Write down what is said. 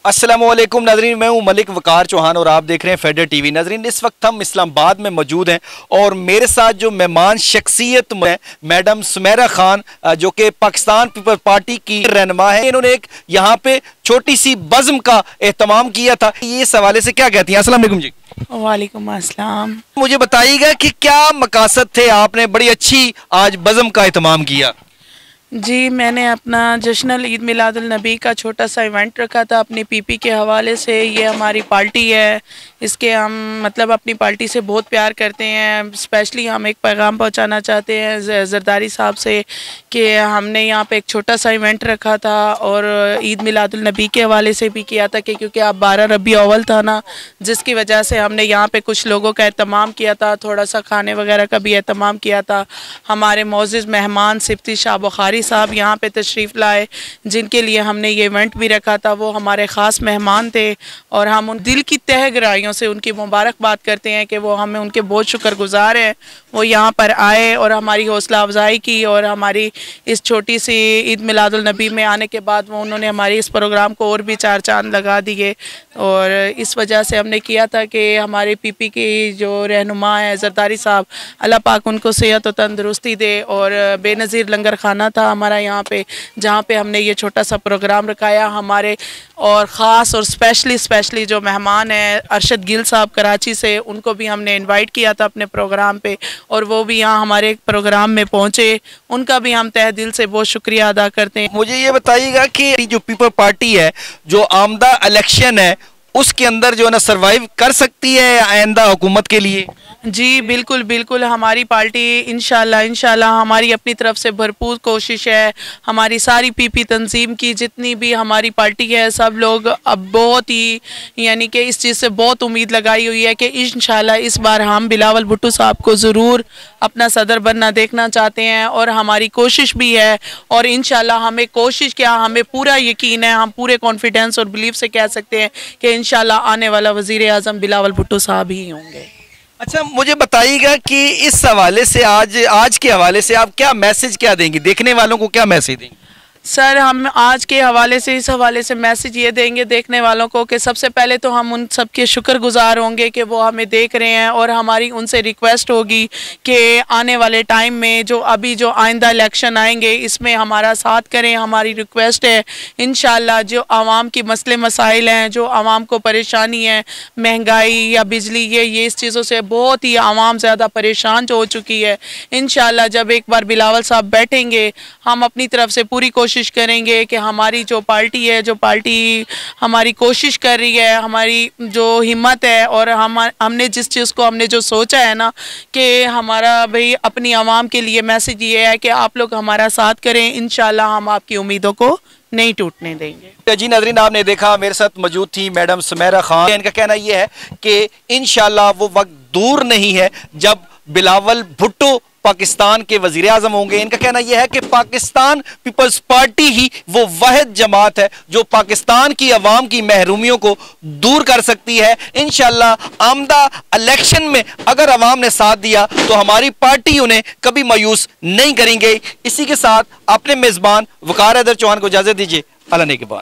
अस्सलामुअलैकुम नाज़रीन, मैं हूं मलिक वकार चौहान और आप देख रहे हैं फेडर टीवी। नाज़रीन, इस वक्त हम इस्लामाबाद में मौजूद हैं और मेरे साथ जो मेहमान शख्सियत में मैडम सुमेरा खान जो कि पाकिस्तान पीपल्स पार्टी की रहनुमा है, इन्होंने एक यहाँ पे छोटी सी बज़्म का एहतमाम किया था। ये इस हवाले से क्या कहती हैं? अस्सलाम वालेकुम जी। वालेकुम अस्सलाम। मुझे बताइएगा कि क्या मकासद थे, आपने बड़ी अच्छी आज बज़्म का एहतमाम किया। जी, मैंने अपना जश्न ईद मिलादुल नबी का छोटा सा इवेंट रखा था अपनी पीपी के हवाले से। ये हमारी पार्टी है, इसके हम मतलब अपनी पार्टी से बहुत प्यार करते हैं। स्पेशली हम एक पैगाम पहुंचाना चाहते हैं जरदारी साहब से कि हमने यहाँ पे एक छोटा सा इवेंट रखा था और ईद मिलादुल नबी के हवाले से भी किया था कि क्योंकि अब 12 रबी अव्वल था ना, जिसकी वजह से हमने यहाँ पे कुछ लोगों का एहतमाम किया था, थोड़ा सा खाने वगैरह का भी एहतमाम किया था। हमारे मोअज़्ज़िज़ मेहमान सिफ्ती शाह बुखारी साहब यहाँ पे तशरीफ़ लाए, जिनके लिए हमने ये इवेंट भी रखा था। वो हमारे ख़ास मेहमान थे और हम उन दिल की तह गहराइयों से उनकी मुबारकबाद करते हैं कि वो हमें उनके बहुत शुक्रगुजार हैं। वो यहाँ पर आए और हमारी हौसला अफजाई की और हमारी इस छोटी सी ईद मिलादुल नबी में आने के बाद वो उन्होंने हमारी इस प्रोग्राम को और भी 4 चांद लगा दिए। और इस वजह से हमने किया था कि हमारे पीपी की जो रहनुमा है जरदारी साहब, अल्लाह पाक उनको सेहत और तंदुरुस्ती दे। और बेनज़ीर लंगर खाना था हमारा यहाँ पे, जहाँ पे हमने ये छोटा सा प्रोग्राम रखाया। हमारे और ख़ास और स्पेशली जो मेहमान हैं अरशद गिल साहब कराची से, उनको भी हमने इनवाइट किया था अपने प्रोग्राम पे और वो भी यहाँ हमारे प्रोग्राम में पहुँचे। उनका भी हम तहे दिल से बहुत शुक्रिया अदा करते हैं। मुझे ये बताइएगा कि जो पीपल पार्टी है, जो आमदा इलेक्शन है, उसके अंदर जो है ना सर्वाइव कर सकती है आइंदा हुकूमत के लिए? जी बिल्कुल हमारी पार्टी इंशाल्लाह हमारी अपनी तरफ से भरपूर कोशिश है। हमारी सारी पीपी तंजीम की जितनी भी हमारी पार्टी है, सब लोग अब बहुत ही यानी कि इस चीज़ से बहुत उम्मीद लगाई हुई है कि इंशाल्लाह इस बार हम बिलावल भुट्टो साहब को ज़रूर अपना सदर बनना देखना चाहते हैं और हमारी कोशिश भी है। और इंशाल्लाह हमें कोशिश क्या, हमें पूरा यकीन है, हम पूरे कॉन्फिडेंस और बिलीव से कह सकते हैं कि इंशाल्लाह आने वाला वज़ीर आज़म बिलावल भुट्टो साहब ही होंगे। अच्छा, मुझे बताइएगा कि इस हवाले से आज के हवाले से आप क्या मैसेज क्या देंगे, देखने वालों को क्या मैसेज देंगे? सर, हम आज के हवाले से इस हवाले से मैसेज ये देंगे देखने वालों को कि सबसे पहले तो हम उन सब के शुक्रगुजार होंगे कि वो हमें देख रहे हैं। और हमारी उनसे रिक्वेस्ट होगी कि आने वाले टाइम में जो आइंदा इलेक्शन आएंगे इसमें हमारा साथ करें। हमारी रिक्वेस्ट है इंशाल्लाह जो आवाम की मसले मसाइल हैं, जो आवाम को परेशानी है, महंगाई या बिजली, ये इस चीज़ों से बहुत ही आवाम ज़्यादा परेशान हो चुकी है। इंशाल्लाह जब एक बार बिलावल साहब बैठेंगे, हम अपनी तरफ से पूरी कोशिश करेंगे कि हमारी जो पार्टी है, जो पार्टी हमारी कोशिश कर रही है, हमारी जो हिम्मत है और हमने जिस चीज़ को हमने जो सोचा है ना कि हमारा भाई अपनी आवाम के लिए मैसेज ये है कि आप लोग हमारा साथ करें। इंशाल्लाह हम आपकी उम्मीदों को नहीं टूटने देंगे। जी नाज़रीन, आपने देखा मेरे साथ मौजूद थी मैडम सुमेरा खान। इनका कहना यह है कि इंशाल्लाह वो वक्त दूर नहीं है जब बिलावल भुट्टो पाकिस्तान के वजीर आजम होंगे। इनका कहना यह है कि पाकिस्तान पीपल्स पार्टी ही वो वाहिद जमात है जो पाकिस्तान की अवाम की महरूमियों को दूर कर सकती है। इंशाल्लाह आमदा इलेक्शन में अगर अवाम ने साथ दिया तो हमारी पार्टी उन्हें कभी मायूस नहीं करेंगे। इसी के साथ अपने मेज़बान वकार हैदर चौहान को इजाज़त दीजिए। अल्लाह ने के बाद।